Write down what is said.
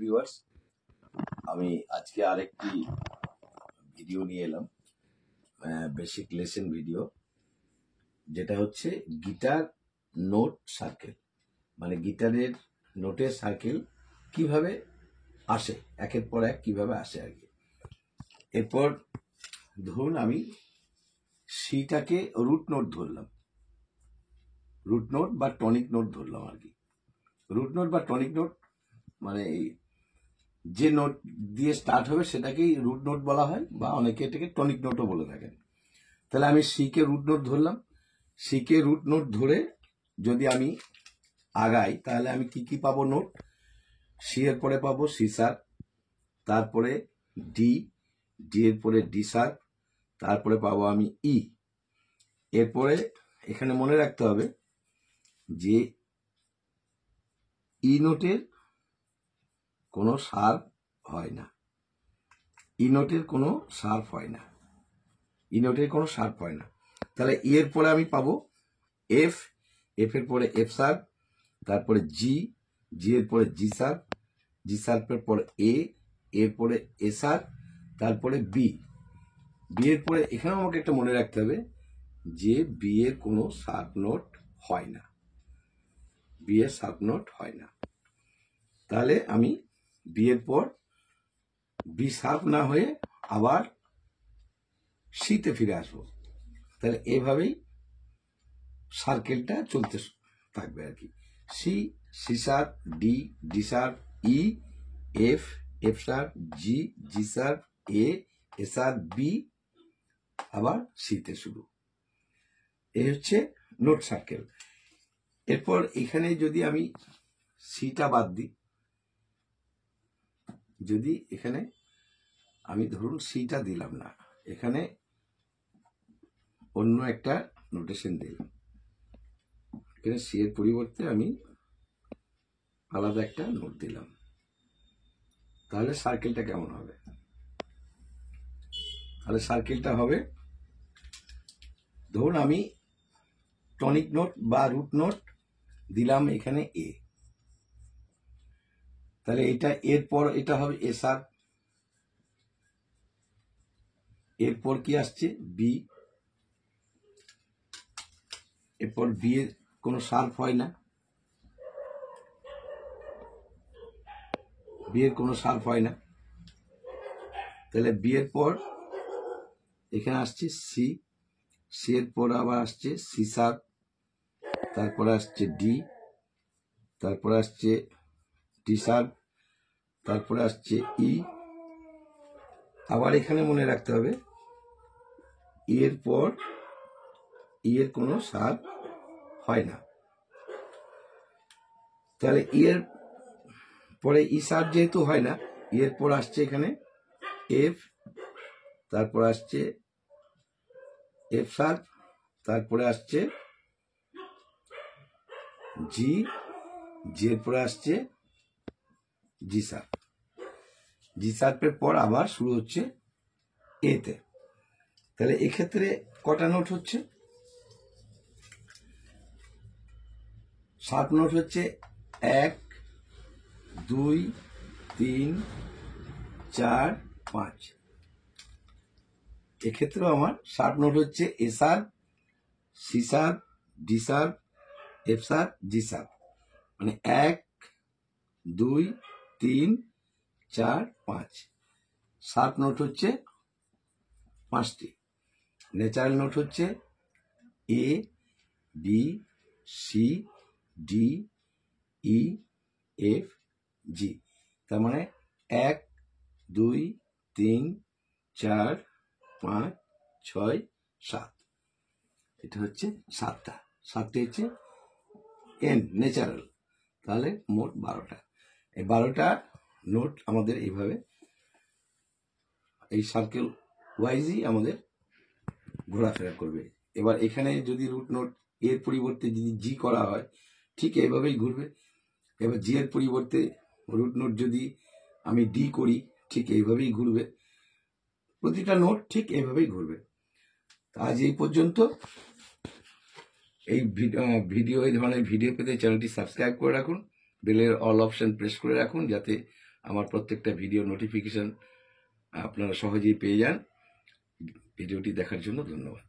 Viewers, আমি আজকে আরেকটি ভিডিও নিয়ে এলাম, বেসিক লেসন ভিডিও, যেটা হচ্ছে গিটার নোট সার্কেল। মানে গিটারের নোটের সার্কেল কিভাবে আসে, একের পর এক কিভাবে আসে আর কি। এরপর ধরুন আমি সিটাকে রুট নোট ধরলাম, রুট নোট বা টনিক নোট ধরলাম আর কি। রুট নোট বা টনিক নোট মানে যে নোট দিয়ে স্টার্ট হবে সেটাকেই রুট নোট বলা হয়, বা অনেকে এটাকে টনিক নোটও বলে থাকেন। তাহলে আমি সি কে রুট নোট ধরলাম। সি কে রুট নোট ধরে যদি আমি আগাই তাহলে আমি কি কি পাবো নোট? সি এর পরে পাবো সি শার্প, তারপরে ডি, ডি এর পরে ডি শার্প, তারপরে পাবো আমি ই। এরপরে এখানে মনে রাখতে হবে যে ই নোটের কোনো শার্প হয় না, ই নোটের কোনো শার্প হয় না, ই নোটের কোনো শার্প হয় না। তাহলে ই এর পরে আমি পাবো এফ, এফ এর পরে এফ শার্প, তারপরে জি, জি এর পরে জি শার্প, জি শার্পের পরে এ, এর পরে এ শার্প, তারপরে বি। বি এর পরে এখানেও আমাকে একটা মনে রাখতে হবে যে বি এর কোনো শার্প নোট হয় না, বি এর শার্প নোট হয় না। তাহলে আমি বি এর পর বি শার্প না হয়ে আবার সিতে ফিরে আসবো। তাহলে এভাবেই সার্কেলটা চলতে থাকবে আর কি। C, C sharp, D, D sharp, E, F, F sharp, G, G sharp, A, A sharp, B, আবার সিতে শুরু। এই হচ্ছে নোট সার্কেল। এরপর এখানে যদি আমি সিটা বাদ দিই, যদি এখানে আমি ধরুন সিটা দিলাম না, এখানে অন্য একটা নোটেশন দিলাম, এখানে সি এর পরিবর্তে আমি আলাদা একটা নোট দিলাম, তাহলে সার্কেলটা কেমন হবে? তাহলে সার্কেলটা হবে, ধরুন আমি টনিক নোট বা রুট নোট দিলাম এখানে এ, তাহলে এটা এরপর এটা হবে এ শার্প, এরপর কি আসছে বি, এরপর বি এর কোনো শার্প হয় না, বি এর কোনো শার্প হয় না। তাহলে বি এর পর এখানে আসছে সি, সি এর পর আবার আসছে সি শার্প, তারপরে আসছে ডি, তারপরে আসছে ডি শার্প, তারপরে আসছে ই। আবার এখানে মনে রাখতে হবে ই এর পর ই এর কোনো শার্প হয় না। তাহলে ই এর পরে ই শার্প যেহেতু হয় না, ই এর পর আসছে এখানে এফ, তারপর আসছে এফ শার্প, তারপরে আসছে জি, জি এর পরে আসছে জি শার্প, জি শার্পের পর আবার শুরু হচ্ছে এতে। তাহলে এক্ষেত্রে কটা নোট হচ্ছে? শার্প নোট হচ্ছে 1, 2, 3, 4, 5। এক্ষেত্রেও আমার শার্প নোট হচ্ছে A sharp, C sharp, D sharp, F sharp, G sharp. মানে 1, 2, 3, 4, 5। শার্প নোট হচ্ছে 5টি। ন্যাচারাল নোট হচ্ছে এ, বি, সি, ডি, ই, এফ, জি। তার মানে 1, 2, 3, 4, 5, 6, 7। এটা হচ্ছে 7টা, 7টি হচ্ছে এন ন্যাচারাল। তাহলে মোট 12টা। এই 12টা নোট আমাদের এইভাবে এই সার্কেল ওয়াইজই আমাদের ঘোরাফেরা করবে। এবার এখানে যদি রুট নোট এর পরিবর্তে যদি জি করা হয়, ঠিক এইভাবেই ঘুরবে। এবার জি এর পরিবর্তে রুট নোট যদি আমি ডি করি, ঠিক এইভাবেই ঘুরবে। প্রতিটা নোট ঠিক এইভাবেই ঘুরবে। আজ এই পর্যন্ত। এই ভিডিও এই ধরনের ভিডিও পেতে চ্যানেলটি সাবস্ক্রাইব করে রাখুন, বেলের অল অপশন প্রেস করে রাখুন, যাতে আমার প্রত্যেকটা ভিডিও নোটিফিকেশন আপনারা সহজেই পেয়ে যান। ভিডিওটি দেখার জন্য ধন্যবাদ।